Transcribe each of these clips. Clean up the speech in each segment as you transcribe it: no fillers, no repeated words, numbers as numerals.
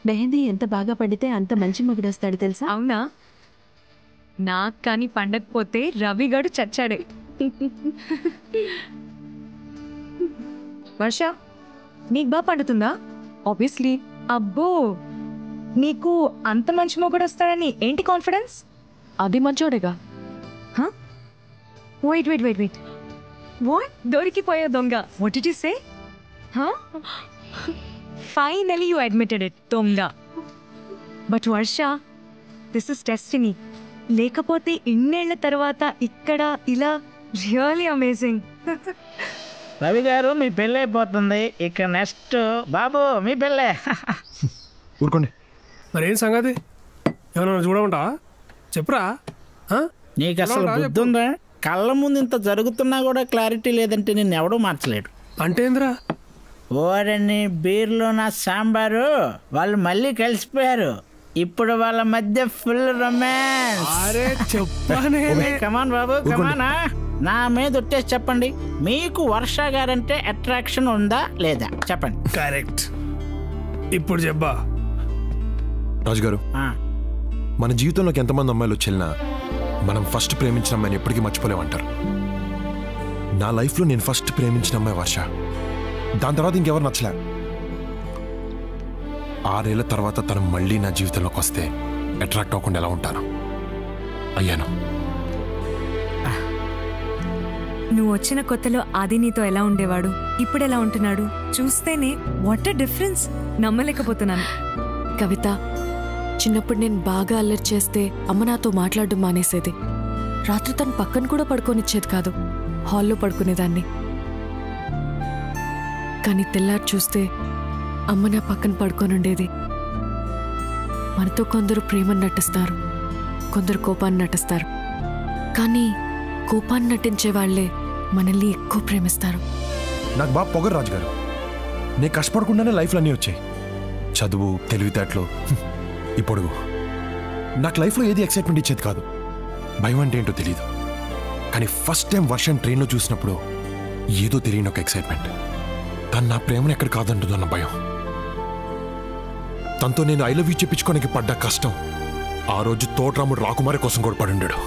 మెహందీ ఎంత బాగా పడితే అంత మంచి మొగుడు వస్తాడు తెలుసా? అవునా? నాకు కానీ పండకపోతే రవిగాడు చచ్చాడే. వర్ష, నీకు బాగా పండుతుందా? ఆబ్వియస్లీ. అబ్బో, నీకు అంత మంచి మొగుడు వస్తాడని ఏంటి కాన్ఫిడెన్స్? అది మంచోడేగా. Wait wait wait wait what? దొరికిపోయా దొంగ. What did you say? Finally you admitted it, దొంగ. But Varsha, this is destiny. లేకపోతే ఇన్నేళ్ల తర్వాత ఇక్కడ ఇలా రియల్లీ అమేజింగ్. రవి గారు మీ పెళ్ళి అయిపోతుంది, ఇక నెక్స్ట్ బాబు మీ పెళ్ళే. ఊరుకోండి. మరేం సంగతి? ఏమన్నా చూడమంటావా? చెప్పురా. నీకు అసలు బుద్ధి ఉందా? కళ్ళ ముందు ఇంత జరుగుతున్నా కూడా క్లారిటీ లేదంటే నిన్ను ఎవడూ మార్చలేడు. అంటే ఏందిరా? ఓరని బీర్లో నా సాంబారు వాళ్ళు మళ్ళీ కలిసిపోయారు. ఇప్పుడు వాళ్ళ మధ్య ఫుల్ రొమాన్స్. అరే చెప్పానే. కమాన్ బాబు కమానా, నా మీద ఒట్టేసి చెప్పండి, మీకు వర్ష గారంటే అట్రాక్షన్ ఉందా లేదా చెప్పండి. కరెక్ట్. ఇప్పుడు చెప్పా రాజుగారు. మన జీవితంలోకి ఎంతమంది అమ్మాయిలు వచ్చేనా మనం ఫస్ట్ ప్రేమించిన అమ్మాయిని ఎప్పటికీ మర్చిపోలేమంటారు. నా లైఫ్లో నేను ఫస్ట్ ప్రేమించిన అమ్మాయి వర్ష. దాని తర్వాత ఇంకెవరు నచ్చలే. 6 ఏళ్ల తర్వాత తను మళ్ళీ నా జీవితంలోకి వస్తే అట్రాక్ట్ అవ్వకుండా ఎలా ఉంటాను? అయ్యాను. నువ్వు వచ్చిన కొత్తలో ఆది నీతో ఎలా ఉండేవాడు, ఇప్పుడు ఎలా ఉంటున్నాడు చూస్తేనే వాట్ ఎ డిఫరెన్స్. నమ్మలేకపోతున్నాను. కవిత, చిన్నప్పుడు నేను బాగా అల్లరి చేస్తే అమ్మ నాతో మాట్లాడడం మానేసేది. రాత్రి తను పక్కన కూడా పడుకోనిచ్చేది కాదు, హాల్లో పడుకునేదాన్ని. కానీ తెల్లారి చూస్తే అమ్మ నా పక్కన పడుకోనుండేది. మనతో కొందరు ప్రేమను నటిస్తారు, కొందరు కోపాన్ని నటిస్తారు. కానీ కోపాన్ని నటించే వాళ్లే మనల్ని ఎక్కువ ప్రేమిస్తారు. నాకు బాగా పొగరు రాజుగారు. నేను కష్టపడకుండానే లైఫ్లో అన్నీ వచ్చాయి. చదువు, తెలివితేటలు, ఈ పొడుగు. నాకు లైఫ్లో ఏది ఎక్సైట్మెంట్ ఇచ్చేది కాదు. భయం అంటే ఏంటో తెలియదు. కానీ ఫస్ట్ టైం వర్షం ట్రైన్లో చూసినప్పుడు ఏదో తెలియని ఒక ఎక్సైట్మెంట్. తను నా ప్రేమను ఎక్కడ కాదంటుందన్న భయం. తనతో నేను ఐ లవ్ యూ చెప్పించుకోనికి పడ్డ కష్టం ఆ రోజు తోటరాముడు రాకుమారి కోసం కూడా పడుండాడు.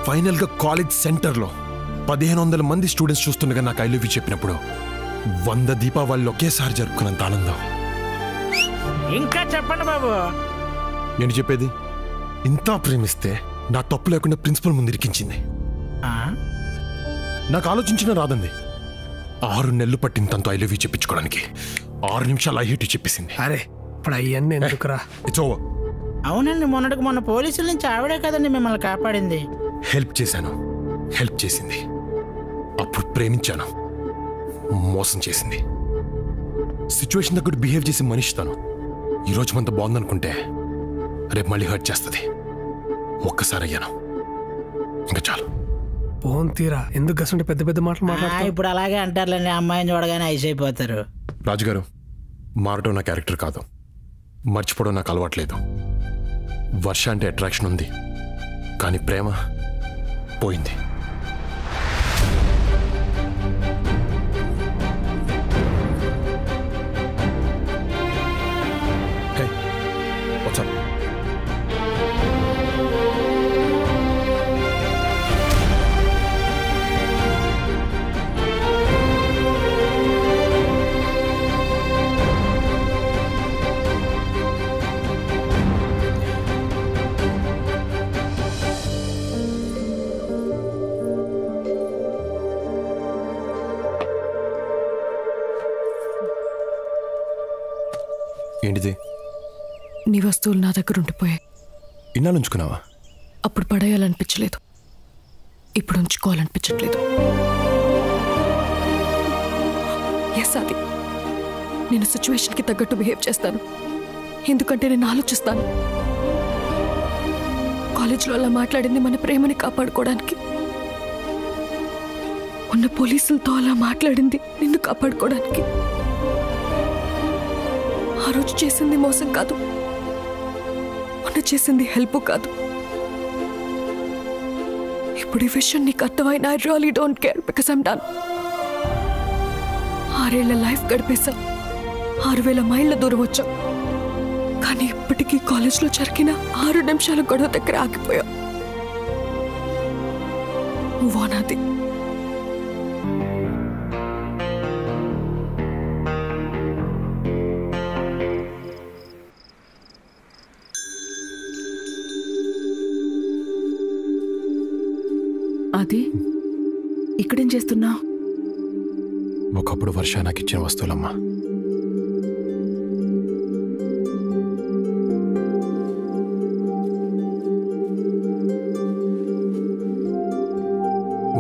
ఫైనల్గా కాలేజ్ సెంటర్లో 1500 మంది స్టూడెంట్స్ చూస్తుండగా నాకు ఐ లవ్ యూ చెప్పినప్పుడు 100 దీపావళిలో ఒకేసారి జరుపుకున్నంత ఆనందం. ఇంకా చెప్పండి బాబు. నేను చెప్పేది, ఇంత ప్రేమిస్తే నా తప్పు లేకుండా ప్రిన్సిపల్ ముందు ఇరికించింది. నాకు ఆలోచించిన రాదండి. 6 నెలలు పట్టిన తనతో ఐ లవ్ యూ చెప్పించుకోవడానికి 6 నిమిషాలు ఐ హేట్ యూ చెప్పేసింది. అరే ఇప్పుడు అయ్యన్ని ఎందుకురా? It's over. అవునండి, మొన్న పోలీసుల నుంచి ఆవిడే కదండి మిమ్మల్ని కాపాడింది. హెల్ప్ చేశాను, హెల్ప్ చేసింది. అప్పుడు ప్రేమించాను, మోసం చేసింది. సిచ్యువేషన్ తగ్గట్టు బిహేవ్ చేసి మనిషి తను. ఈరోజు మనతో బాగుందనుకుంటే రేపు మళ్ళీ హర్ట్ చేస్తుంది. ఒక్కసారి అయ్యాను, ఇంకా చాలు. ఫోన్ తీరా. ఎందుకు గసంటే పెద్ద పెద్ద మాటలు మాట్లాడుతున్నా? ఇప్పుడు అలాగే అంటారులేండి, అమ్మాయిని చూడగానే ఐస్ అయిపోతారు. రాజుగారు, మారటం నా క్యారెక్టర్ కాదు, మర్చిపోవడం నాకు అలవాట్లేదు. వర్ష అంటే అట్రాక్షన్ ఉంది, కానీ ప్రేమ పోయింది. Hey, what's up? ఏంటిది? నీ వస్తువులు నా దగ్గర ఉండిపోయాయి. ఇన్నాళ్ళు ఉంచుకున్నావా? అప్పుడు పడేయాలనిపించలేదు, ఇప్పుడు ఉంచుకోవాలనిపించట్లేదు. ఎస్, అది నేను సిచ్యువేషన్కి తగ్గట్టు బిహేవ్ చేస్తాను, ఎందుకంటే నేను ఆలోచిస్తాను. కాలేజ్లో అలా మాట్లాడింది మన ప్రేమని కాపాడుకోవడానికి. ఉన్న పోలీసులతో అలా మాట్లాడింది నిన్ను కాపాడుకోవడానికి. ఆ రోజు చేసింది మోసం కాదు, మొన్న చేసింది హెల్ప్ కాదు. ఇప్పుడు ఈ విషయం నీకు అర్థమైనా I really don't care, because I'm done. 6 ఏళ్ల లైఫ్ గడిపేశా, 6000 మైళ్ళ దూరం వచ్చాం. కానీ ఇప్పటికీ కాలేజ్లో జరిగిన 6 నిమిషాల గొడవ దగ్గర ఆగిపోయాం. వానాది అది ఇక్కడేం చేస్తున్నావు? ఒకప్పుడు వర్ష నాకు ఇచ్చిన వస్తువులమ్మా.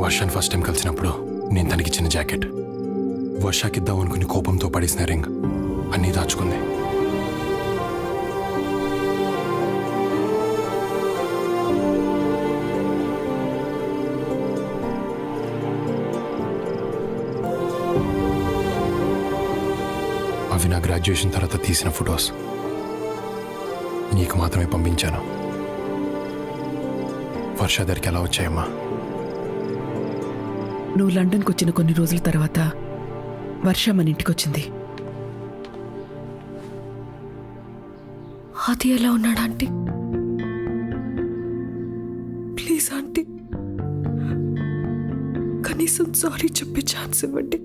వర్షాన్ని ఫస్ట్ టైం కలిసినప్పుడు నేను తనకిచ్చిన జాకెట్, వర్షాకిద్దాం అనుకుని కోపంతో పడేసిన రింగ్ అన్నీ దాచుకుంది. అవి నా గ్రాడ్యుయేషన్ తర్వాత తీసిన ఫొటోస్ నీకు మాత్రమే పంపించాను. వర్ష దగ్గరికి ఎలా వచ్చాయమ్మా? నువ్వు లండన్కి వచ్చిన కొన్ని రోజుల తర్వాత వర్ష మన ఇంటికి వచ్చింది. అది ఎలా ఉన్నాడు ఆంటీ? ప్లీజ్ ఆంటీ, కనీసం సారీ చెప్పే ఛాన్స్ ఇవ్వండి.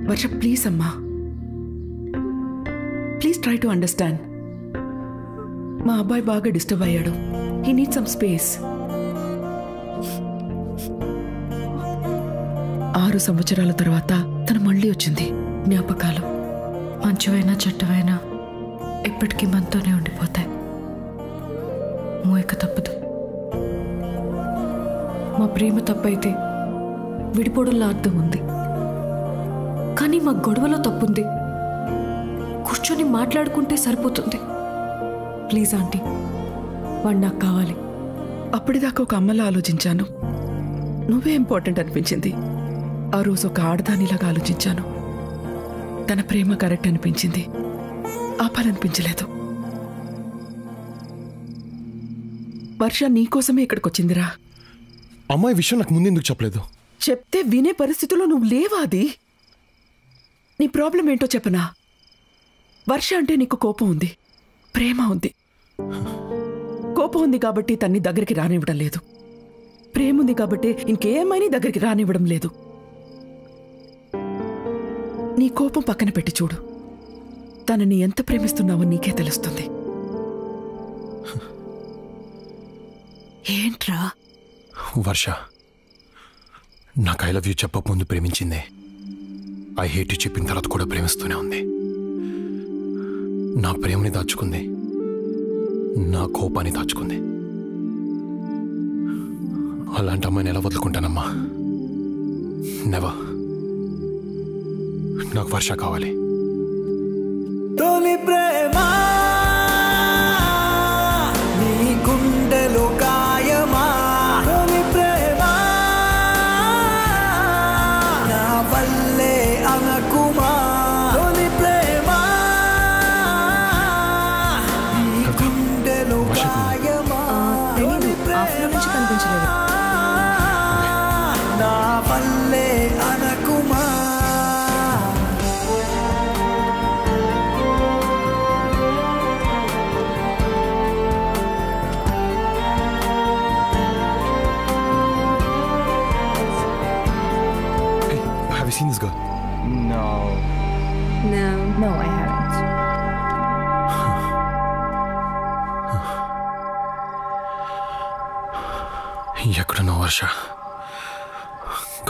వర్ష ప్లీజ్ అమ్మా, ప్లీజ్ ట్రై టు అండర్స్టాండ్. మా అబ్బాయి బాగా డిస్టర్బ్ అయ్యాడు. He need some space. 6 సంవత్సరాల తర్వాత తను మళ్ళీ వచ్చింది. జ్ఞాపకాలు మంచివైనా చెడ్డవైనా ఎప్పటికీ మనతోనే ఉండిపోతాయి. మోయక తప్పదు. మా ప్రేమ తప్పైతే విడిపోవడంలో అర్థం ఉంది, కానీ మా గొడవలో తప్పుంది. కూర్చొని మాట్లాడుకుంటే సరిపోతుంది. ప్లీజ్ ఆంటీ, వాడు నాకు కావాలి. అప్పటిదాకా ఒక అమ్మలా ఆలోచించాను. నువ్వే ఇంపార్టెంట్ అనిపించింది. ఆ రోజు ఒక ఆడదానిలాగా ఆలోచించాను. తన ప్రేమ కరెక్ట్ అనిపించింది, ఆపాలనిపించలేదు. వర్ష నీకోసమే ఇక్కడికి వచ్చిందిరా. అమ్మాయి విషయం నాకు ముందెందుకు చెప్పలేదు? చెప్తే వినే పరిస్థితిలో నువ్వు లేవా? అది నీ ప్రాబ్లం ఏంటో చెప్పనా? వర్ష అంటే నీకు కోపం ఉంది, ప్రేమ ఉంది. కోపం ఉంది కాబట్టి తన్ని దగ్గరికి రానివ్వడం లేదు. ప్రేమ ఉంది కాబట్టి ఇంకేమైనా దగ్గరికి రానివ్వడం లేదు. నీ కోపం పక్కన పెట్టి చూడు, తనని ఎంత ప్రేమిస్తున్నావో నీకే తెలుస్తుంది. ఏంట్రా? వర్ష నాకు ఐ లవ్ యూ చెప్పక ముందు ప్రేమించిందే. ఐ హేట్ యూ చెప్పిన తర్వాత కూడా ప్రేమిస్తూనే ఉంది. నా ప్రేమని దాచుకుంది, నా కోపాన్ని దాచుకుంది. అలాంటి అమ్మాయిని ఎలా వదులుకుంటానమ్మా? నెవర్. నాకు వర్ష కావాలి. తొలి ప్రేమ నీ గుండెలో గాయమా? తొలి ప్రేమ నా వల్లే అనకుమా? తొలి ప్రేమ నీ గుండెలో గాయమా? తొలి ప్రేమ నా వల్లే అనకుమా? Have you seen this girl? No, I haven't. ఎక్కడున్నా Varsha?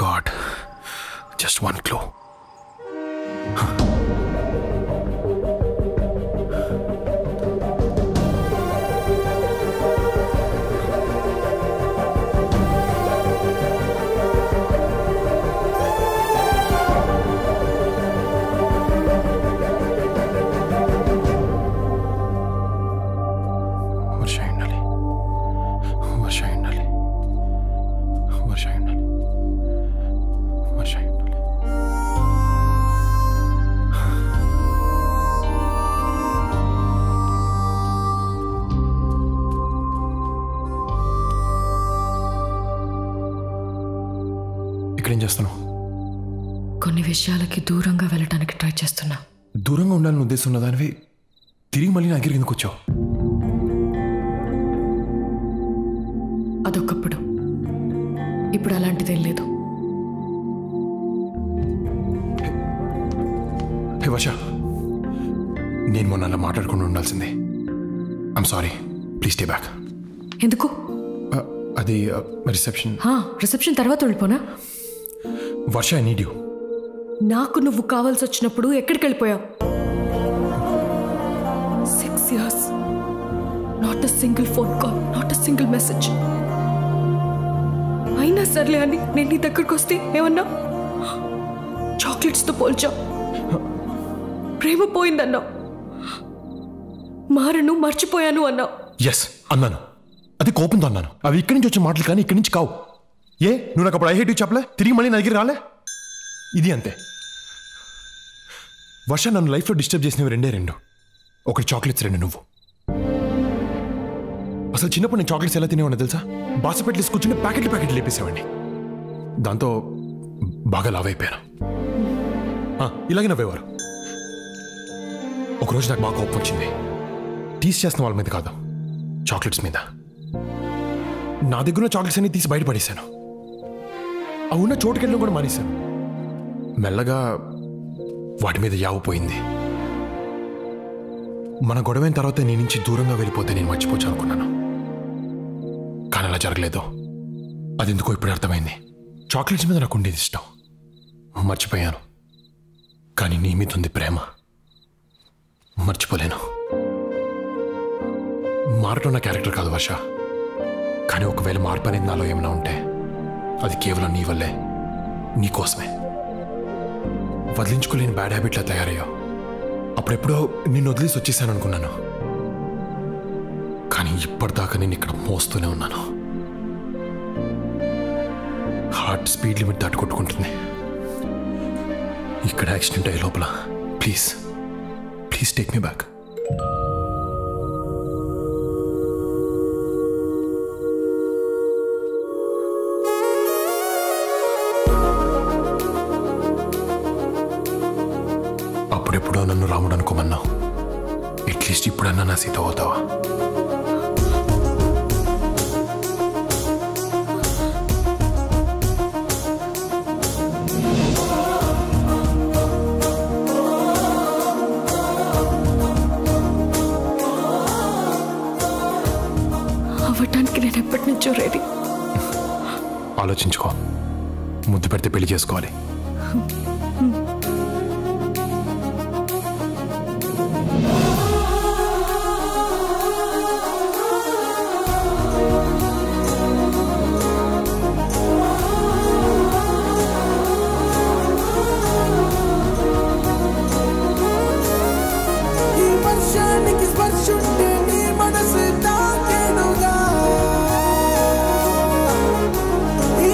God, just one clue. ఇక్కడేం చేస్తున్నావు? కొన్ని విషయాలకి దూరంగా వెళ్ళటానికి ట్రై చేస్తున్నా. దూరంగా ఉండాలని ఉద్దేశం ఉన్నదానివి తిరిగి మళ్ళీ నా దగ్గరికి ఎందుకు వచ్చావు? అదొకప్పుడు, ఇప్పుడు అలాంటిదేం లేదు. హే వర్ష, నేను మొన్న అలా మాట్లాడుకుంటూ ఉండాల్సిందే. I'm sorry, please stay back. ఎందుకు? అది రిసెప్షన్. రిసెప్షన్ తర్వాత వెళ్ళిపోనా? వర్ష, ఐ నీడ్ యూ. నాకు నువ్వు కావాల్సి వచ్చినప్పుడు ఎక్కడికి వెళ్ళిపోయావు? 6 years, not a single phone call, not a single message. అయినా సర్లే అని నేను నీ దగ్గరకు వస్తే ఏమన్నా? చాక్లెట్స్తో పోల్చావు, ప్రేమ పోయిందన్నావు, మారను మర్చిపోయాను అన్నావు. ఎస్ అన్నాను, అది కోపంతో అన్నాను. అవి ఇక్కడి నుంచి వచ్చే మాటలు కానీ ఇక్కడి నుంచి కావు. నువ్వు నాకు అప్పుడు ఐ హేట్ యూ చెప్పలే, తిరిగి మళ్ళీ నా దగ్గర రాలే. ఇది అంతే. వర్ష, నన్ను లైఫ్లో డిస్టర్బ్ చేసినవి రెండు. ఒకటి చాక్లెట్స్, 2 నువ్వు. అసలు చిన్నప్పుడు నేను చాక్లెట్స్ ఎలా తినేవాడిని తెలుసా? బాసపెట్లు కూర్చుంటే ప్యాకెట్లు లేపేసేవాడిని. దాంతో బాగా లావ్ అయిపోయాను. ఇలాగే నవ్వేవారు. ఒకరోజు నాకు బాగా కోపం వచ్చింది. టీస్ చేస్తున్న వాళ్ళ మీద కాదు, చాక్లెట్స్ మీద. నా దగ్గర ఉన్న చాక్లెట్స్ అన్ని తీసి బయటపడేశాను. ఆ ఉన్న చోటుకెళ్ళడం కూడా మానేశాను. మెల్లగా వాటి మీద యావపోయింది. మన గొడవైన తర్వాత నీ నుంచి దూరంగా వెళ్ళిపోతే నేను మర్చిపోవచ్చు అనుకున్నాను, కానీ అలా జరగలేదు. అది ఎందుకో ఇప్పుడు అర్థమైంది. చాక్లెట్స్ మీద నాకు ఉండేది ఇష్టం, మర్చిపోయాను. కానీ నీ మీద ఉంది ప్రేమ, మర్చిపోలేను. మారటం నా క్యారెక్టర్ కాదు వర్ష, కానీ ఒకవేళ మార్పు అనేది నాలో ఏమైనా ఉంటే అది కేవలం నీ వల్లే, నీకోసమే. వదిలించుకోలేని బ్యాడ్ హ్యాబిట్లా తయారయ్యావు. అప్పుడెప్పుడో నిన్ను వదిలేసి వచ్చేసాను అనుకున్నాను, కానీ ఇప్పటిదాకా నేను ఇక్కడ మోస్తూనే ఉన్నాను. హార్ట్ స్పీడ్ లిమిట్ దాటుకొట్టుకుంటుంది. ఇక్కడ యాక్సిడెంట్ అయ్యే లోపల ప్లీజ్ టేక్ మీ బ్యాక్. అప్పుడెప్పుడో నన్ను రాముడు అనుకోమన్నావు, అట్లీస్ట్ ఇప్పుడన్నా నా సీత అవుతావా? అవ్వటానికి నేను ఎప్పటి నుంచో రెడీ. ఆలోచించుకో, ముద్దు పెడితే పెళ్లి చేసుకోవాలి. ఈ వర్షానికి స్పర్శుంటే